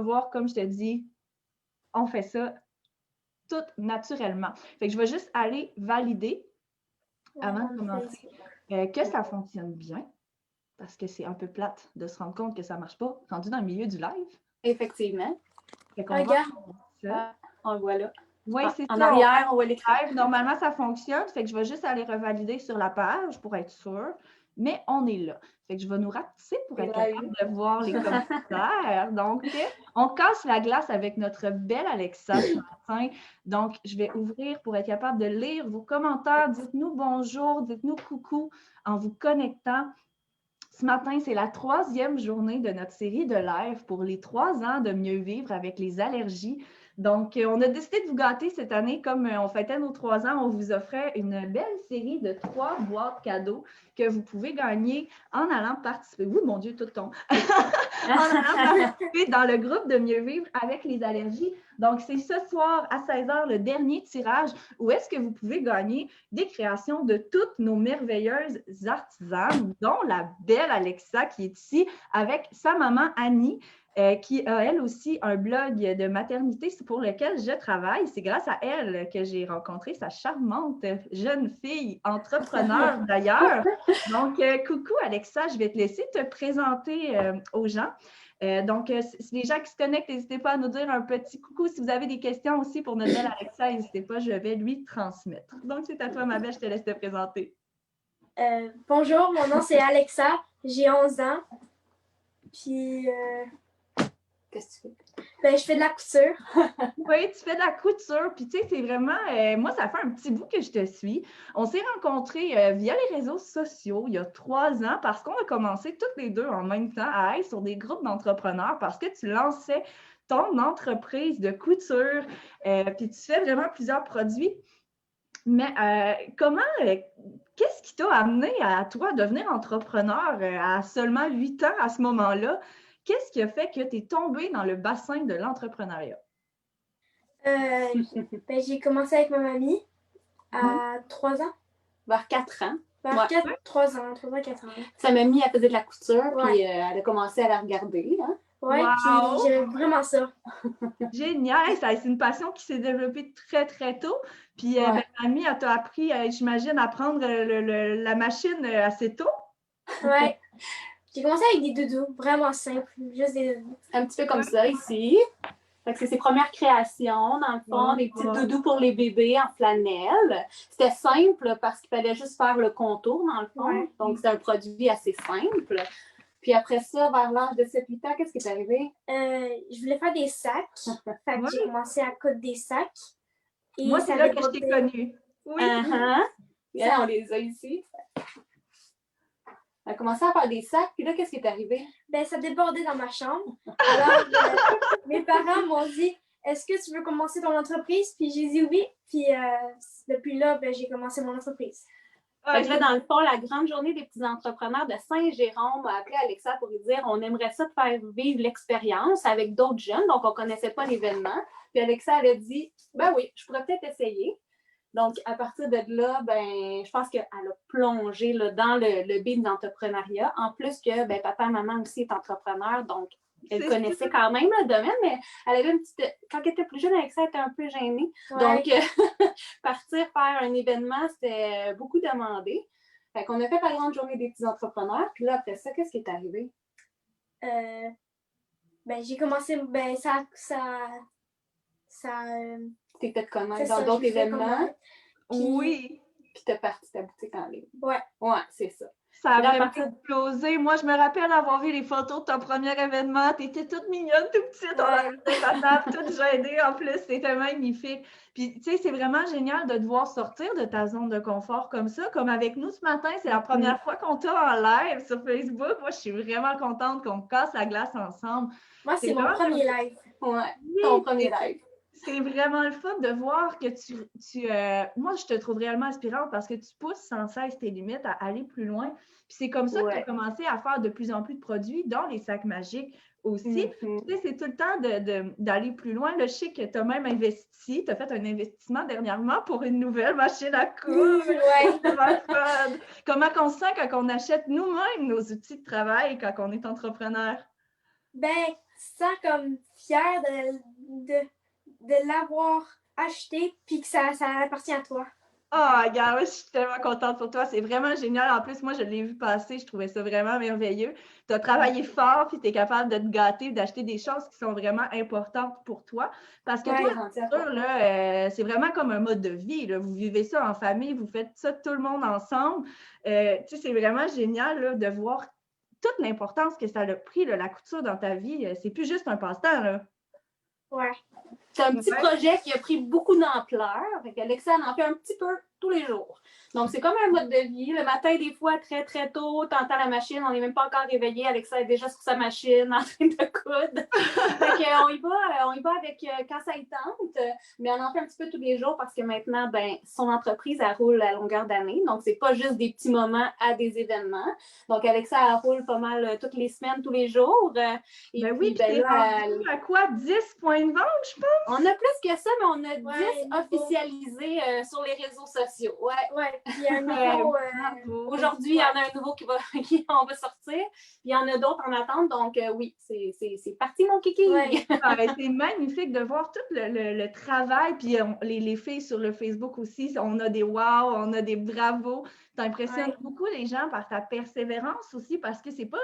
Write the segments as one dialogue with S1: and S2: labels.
S1: vas voir, comme je te dis, on fait ça tout naturellement. Fait que je vais juste aller valider avant de commencer que ça fonctionne bien, parce que c'est un peu plate de se rendre compte que ça ne marche pas rendu dans le milieu du live.
S2: Effectivement.
S1: Fait qu'on va ça.
S2: On le voit là.
S1: Oui, c'est ça.
S2: En arrière, on voit l'écran.
S1: Normalement, ça fonctionne. Fait que je vais juste aller revalider sur la page pour être sûre. Mais on est là. Fait que je vais nous rapetisser pour être capable de voir les commentaires. Donc, on casse la glace avec notre belle Alexa ce matin. Donc, je vais ouvrir pour être capable de lire vos commentaires. Dites-nous bonjour, dites-nous coucou en vous connectant. Ce matin, c'est la 3e journée de notre série de live pour les 3 ans de mieux vivre avec les allergies. Donc, on a décidé de vous gâter cette année. Comme on fêtait nos 3 ans, on vous offrait une belle série de 3 boîtes cadeaux que vous pouvez gagner en allant participer. Oui, mon Dieu, tout tombe. En allant participer dans le groupe de mieux vivre avec les allergies. Donc, c'est ce soir à 16h le dernier tirage où est-ce que vous pouvez gagner des créations de toutes nos merveilleuses artisanes, dont la belle Alexa qui est ici avec sa maman Annie. Qui a elle aussi un blog de maternité pour lequel je travaille. C'est grâce à elle que j'ai rencontré sa charmante jeune fille, entrepreneur d'ailleurs. Donc, coucou Alexa, je vais te laisser te présenter aux gens. Donc, les gens qui se connectent, n'hésitez pas à nous dire un petit coucou. Si vous avez des questions aussi pour notre belle Alexa, n'hésitez pas, je vais lui transmettre. Donc, c'est à toi, ma belle, je te laisse te présenter.
S3: Bonjour, mon nom c'est Alexa, j'ai 11 ans. Puis,
S2: qu'est-ce que tu fais?
S3: Ben, je fais de la couture.
S1: Oui, tu fais de la couture. Puis, tu sais, c'est vraiment... moi, ça fait un petit bout que je te suis. On s'est rencontrés via les réseaux sociaux il y a 3 ans parce qu'on a commencé toutes les deux en même temps à être sur des groupes d'entrepreneurs parce que tu lançais ton entreprise de couture. Puis, tu fais vraiment plusieurs produits. Mais qu'est-ce qui t'a amené à toi devenir entrepreneur à seulement 8 ans à ce moment-là? Qu'est-ce qui a fait que tu es tombée dans le bassin de l'entrepreneuriat?
S3: J'ai commencé avec ma mamie à 3 ans.
S2: Vers 4 ans.
S3: Vers 3 ans, 4 ans.
S2: Sa mamie, elle faisait de la couture, puis elle a commencé à la regarder. Hein?
S3: Oui, puis j'aimais vraiment ça.
S1: Génial! C'est une passion qui s'est développée très, très tôt. Puis, mamie, elle t'a appris, j'imagine, à prendre la machine assez tôt.
S3: Oui. J'ai commencé avec des doudous, vraiment simples, juste des doudous.
S2: Un petit peu comme ça, ici. Fait que c'est ses premières créations, dans le fond, des petits doudous pour les bébés en flanelle. C'était simple parce qu'il fallait juste faire le contour, dans le fond. Ouais. Donc, c'est un produit assez simple. Puis après ça, vers l'âge de 7-8 ans, qu'est-ce qui est arrivé?
S3: Je voulais faire des sacs. Fait que j'ai commencé à coudre des sacs.
S1: Et moi, c'est là que je t'ai connue.
S2: Oui. On les a ici. Elle a commencé à faire des sacs, puis là, qu'est-ce qui est arrivé?
S3: Ben, ça débordait dans ma chambre. Alors, mes parents m'ont dit, est-ce que tu veux commencer ton entreprise? Puis j'ai dit oui. Puis depuis là, j'ai commencé mon entreprise.
S2: Fait que là, dans le fond, la grande journée des petits entrepreneurs de Saint-Jérôme a appelé Alexa pour lui dire on aimerait ça te faire vivre l'expérience avec d'autres jeunes, donc on ne connaissait pas l'événement. Puis Alexa, elle a dit ben oui, je pourrais peut-être essayer. Donc, à partir de là, je pense qu'elle a plongé là, dans le bain d'entrepreneuriat. En plus que papa et maman aussi est entrepreneur, donc elle connaissait quand même le domaine, mais elle avait une petite... Quand elle était plus jeune, Alexa était un peu gênée. Ouais. Donc, partir faire un événement, c'était beaucoup demandé. Fait qu'on a fait la grande journée des petits entrepreneurs. Puis là, après ça, qu'est-ce qui est arrivé?
S3: J'ai commencé...
S2: T'es fait connaître dans d'autres événements.
S1: Oui.
S2: Puis t'as parti ta boutique en ligne.
S3: Ouais.
S2: Ouais, c'est ça.
S1: Ça a vraiment explosé. Moi, je me rappelle avoir vu les photos de ton premier événement. Tu étais toute mignonne, toute petite. On a vu ta table, toute gênée en plus. C'était magnifique. Puis, tu sais, c'est vraiment génial de te voir sortir de ta zone de confort comme ça. Comme avec nous ce matin, c'est la première fois qu'on t'a en live sur Facebook. Moi, je suis vraiment contente qu'on casse la glace ensemble.
S3: Moi, c'est mon premier live.
S2: Ouais, ton premier live.
S1: C'est vraiment le fun de voir que moi, je te trouve réellement inspirante parce que tu pousses sans cesse tes limites à aller plus loin. Puis c'est comme ça que tu as commencé à faire de plus en plus de produits, dont les sacs magiques aussi. Tu sais, c'est tout le temps d'aller plus loin. Là, je sais que tu as même investi, tu as fait un investissement dernièrement pour une nouvelle machine à coudre. C'est fun. Comment on se sent quand on achète nous-mêmes nos outils de travail quand on est entrepreneur?
S3: sens comme fière de l'avoir acheté puis que ça appartient à toi.
S1: Ah, regarde, ouais, je suis tellement contente pour toi. C'est vraiment génial. En plus, moi, je l'ai vu passer. Je trouvais ça vraiment merveilleux. Tu as travaillé fort, puis tu es capable de te gâter, d'acheter des choses qui sont vraiment importantes pour toi. Parce que toi, c'est sûr, là, c'est vraiment comme un mode de vie. Là. Vous vivez ça en famille, vous faites ça tout le monde ensemble. Tu sais, c'est vraiment génial là, de voir toute l'importance que ça a pris, là, la couture dans ta vie. C'est plus juste un passe-temps, là.
S3: Ouais.
S2: C'est un petit projet qui a pris beaucoup d'ampleur. Alexa en fait un petit peu tous les jours. Donc, c'est comme un mode de vie. Le matin, des fois, très, très tôt, tu entends la machine, on n'est même pas encore réveillé. Alexa est déjà sur sa machine en train de coudre. Fait qu'on y va avec quand ça y tente, mais on en fait un petit peu tous les jours parce que maintenant, ben, son entreprise, elle roule à longueur d'année. Donc, c'est pas juste des petits moments à des événements. Donc, Alexa, elle roule pas mal toutes les semaines, tous les jours.
S1: Et ben puis, ben là, à quoi? 10 points de vente, je pense?
S2: On a plus que ça, mais on a 10 officialisés sur les réseaux sociaux.
S3: Ouais. Puis il y a un nouveau.
S2: Aujourd'hui, il y en a un nouveau qui on va sortir. Puis il y en a d'autres en attente. Donc, oui, c'est parti, mon kiki.
S3: Ouais.
S1: C'est magnifique de voir tout le travail. Puis les filles sur le Facebook aussi, on a des wow, on a des bravos. Tu impressionnes beaucoup les gens par ta persévérance aussi parce que c'est pas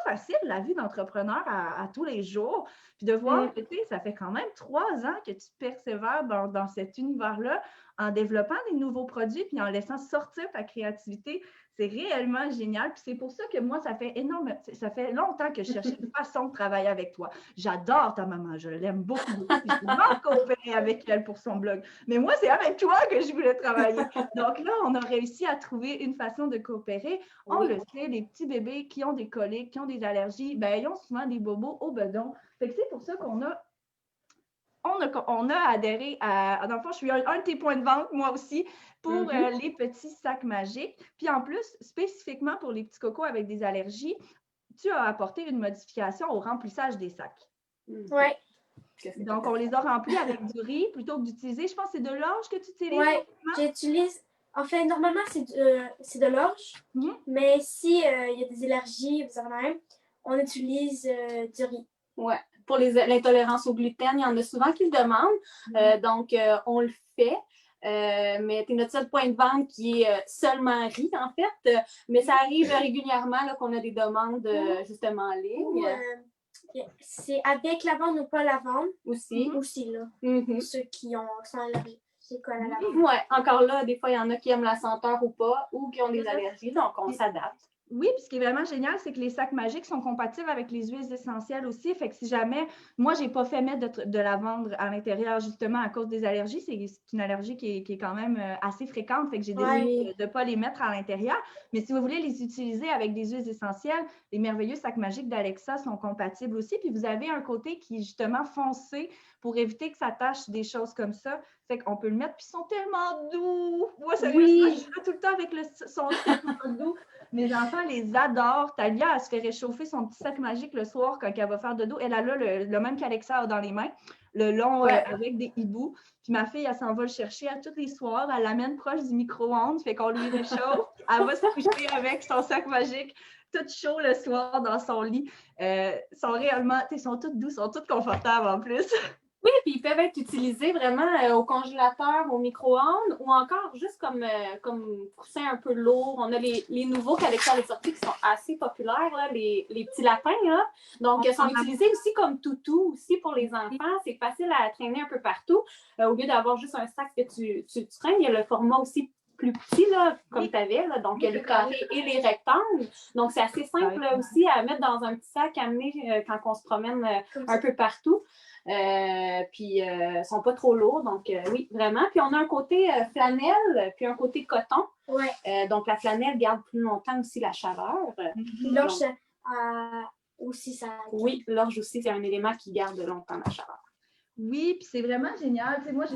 S1: facile la vie d'entrepreneur à tous les jours. Puis de voir que ça fait quand même 3 ans que tu persévères dans cet univers-là en développant des nouveaux produits puis en laissant sortir ta créativité. C'est réellement génial. Puis c'est pour ça que moi, ça fait longtemps que je cherchais une façon de travailler avec toi. J'adore ta maman, je l'aime beaucoup. Je demande coopérer avec elle pour son blog. Mais moi, c'est avec toi que je voulais travailler. Donc là, on a réussi à trouver une façon de coopérer. On le sait, les petits bébés qui ont des coliques, qui ont des allergies, ben, ils ont souvent des bobos au bedon. Fait que c'est pour ça qu'on a adhéré à. Dans le fond, je suis un de tes points de vente, moi aussi, pour les petits sacs magiques. Puis en plus, spécifiquement pour les petits cocos avec des allergies, tu as apporté une modification au remplissage des sacs.
S3: Oui.
S1: Donc, on les a remplis avec du riz plutôt que d'utiliser. Je pense que c'est de l'orge que tu utilises.
S3: Oui, j'utilise. En fait, normalement, c'est de l'orge. Mais si il y a des allergies, on utilise du riz.
S2: Oui. Pour l'intolérance au gluten, il y en a souvent qui le demandent. Donc, on le fait. Mais tu es notre seul point de vente qui est seulement riz, en fait. Mais ça arrive régulièrement là, qu'on a des demandes justement en ligne.
S3: C'est avec lavande ou pas lavande.
S2: Aussi,
S3: là. Pour ceux qui sont allergiques. C'est quoi la lavande?
S2: Oui, encore là, des fois, il y en a qui aiment la senteur ou pas, ou qui ont des allergies, donc on s'adapte.
S1: Oui, puis ce qui est vraiment génial, c'est que les sacs magiques sont compatibles avec les huiles essentielles aussi. Fait que si jamais, moi, je n'ai pas fait mettre de lavande à l'intérieur justement à cause des allergies, c'est une allergie qui est quand même assez fréquente. Fait que j'ai décidé de ne pas les mettre à l'intérieur. Mais si vous voulez les utiliser avec des huiles essentielles, les merveilleux sacs magiques d'Alexa sont compatibles aussi. Puis vous avez un côté qui est justement foncé pour éviter que ça tache des choses comme ça. Fait qu'on peut le mettre, puis ils sont tellement doux. Moi, sérieusement, je suis là tout le temps avec son tellement doux. Mes enfants les adorent. Talia, elle se fait réchauffer son petit sac magique le soir quand elle va faire dodo. Elle a là le même qu'Alexa a dans les mains, le long avec des hiboux. Puis ma fille, elle s'en va le chercher à tous les soirs. Elle l'amène proche du micro-ondes, fait qu'on lui réchauffe. Elle va se coucher avec son sac magique, tout chaud le soir dans son lit. Ils sont toutes doux, sont toutes confortables en plus.
S2: Oui, puis ils peuvent être utilisés vraiment au congélateur, au micro-ondes ou encore juste comme coussin un peu lourd. On a les nouveaux qu'Alexa a sortis qui sont assez populaires, là, les petits lapins. Là. Donc, ils sont utilisés aussi comme toutou aussi pour les enfants. C'est facile à traîner un peu partout. Au lieu d'avoir juste un sac que tu traînes, il y a le format aussi plus petit, là, comme tu avais. Là. Donc, il y a les carrés et les rectangles. Donc, c'est assez simple là, aussi à mettre dans un petit sac, à amener quand on se promène un peu partout. Puis ils sont pas trop lourds, donc oui, vraiment. Puis on a un côté flanelle, puis un côté coton. Donc la flanelle garde plus longtemps aussi la chaleur.
S3: L'orge aussi, ça.
S2: Oui, l'orge aussi, c'est un élément qui garde longtemps la chaleur.
S1: Oui, puis c'est vraiment génial. Tu sais, moi,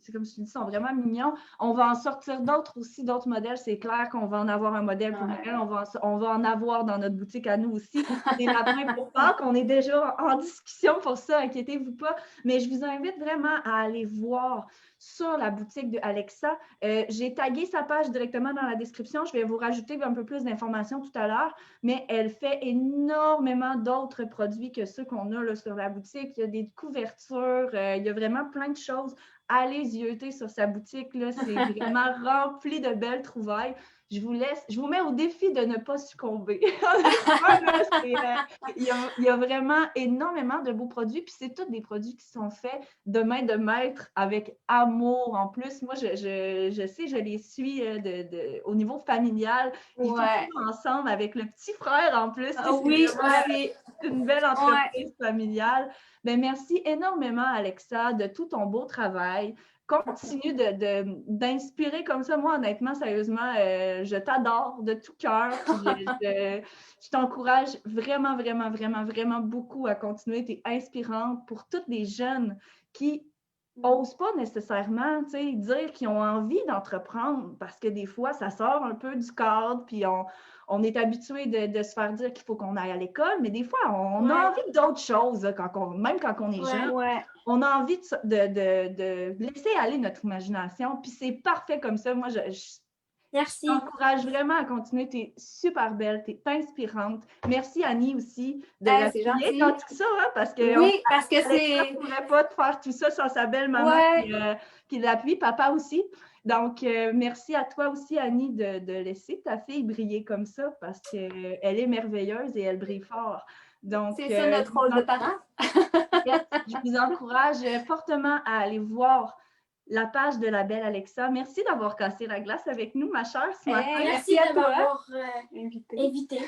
S1: c'est comme je te dis, sont vraiment mignons. On va en sortir d'autres aussi, d'autres modèles. C'est clair qu'on va en avoir un modèle pour Noël. On va en avoir dans notre boutique à nous aussi. Des lapins pour Pâques. On est déjà en discussion pour ça, inquiétez-vous pas. Mais je vous invite vraiment à aller voir sur la boutique de Alexa. J'ai tagué sa page directement dans la description. Je vais vous rajouter un peu plus d'informations tout à l'heure, mais elle fait énormément d'autres produits que ceux qu'on a là, sur la boutique. Il y a des couvertures, il y a vraiment plein de choses. Allez zioter sur sa boutique, là, c'est vraiment rempli de belles trouvailles. Je vous mets au défi de ne pas succomber. Il y a vraiment énormément de beaux produits, puis c'est tous des produits qui sont faits de main de maître avec amour. En plus, moi, je sais, je les suis au niveau familial. Ils font tout ensemble avec le petit frère en plus.
S2: Oui,
S1: c'est une belle entreprise familiale. Bien, merci énormément, Alexa, de tout ton beau travail. Continue d'inspirer comme ça. Moi, honnêtement, sérieusement, je t'adore de tout cœur. Je t'encourage vraiment, vraiment, vraiment, vraiment beaucoup à continuer. Tu es inspirante pour toutes les jeunes qui n'osent pas nécessairement dire qu'ils ont envie d'entreprendre parce que des fois, ça sort un peu du cadre, puis on est habitué de se faire dire qu'il faut qu'on aille à l'école, mais des fois, on a envie d'autres choses, là, même quand on est jeune. On a envie de laisser aller notre imagination, puis c'est parfait comme ça. Moi,
S3: Merci.
S1: Je t'encourage vraiment à continuer. Tu es super belle, tu es inspirante. Merci, Annie, aussi, de l'appuyer dans tout ça, hein, parce que
S2: c'est...
S1: ne pourrait pas faire tout ça sans sa belle maman qui l'appuie, papa aussi. Donc, merci à toi aussi, Annie, de laisser ta fille briller comme ça, parce qu'elle est merveilleuse et elle brille fort. Donc,
S2: c'est ça notre rôle de parent.
S1: Je vous encourage fortement à aller voir la page de la belle Alexa. Merci d'avoir cassé la glace avec nous, ma chère, ce matin.
S3: Merci à m'avoir invité.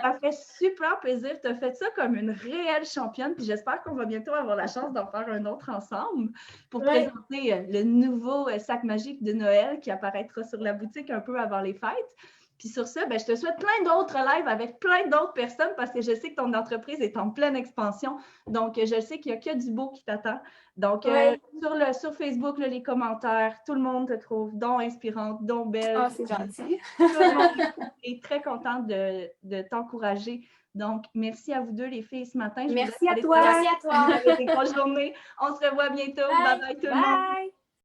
S1: Ça fait super plaisir. Tu as fait ça comme une réelle championne. Puis j'espère qu'on va bientôt avoir la chance d'en faire un autre ensemble pour présenter le nouveau sac magique de Noël qui apparaîtra sur la boutique un peu avant les fêtes. Puis sur ça, je te souhaite plein d'autres lives avec plein d'autres personnes parce que je sais que ton entreprise est en pleine expansion. Donc, je sais qu'il n'y a que du beau qui t'attend. Donc, sur Facebook, là, les commentaires, tout le monde te trouve donc inspirante, donc belle.
S2: C'est gentil.
S1: Tout le monde est très contente de t'encourager. Donc, merci à vous deux, les filles, ce matin.
S2: Merci à toi.
S3: Merci à toi.
S1: Bonne journée. On se revoit bientôt. Bye bye tout le monde.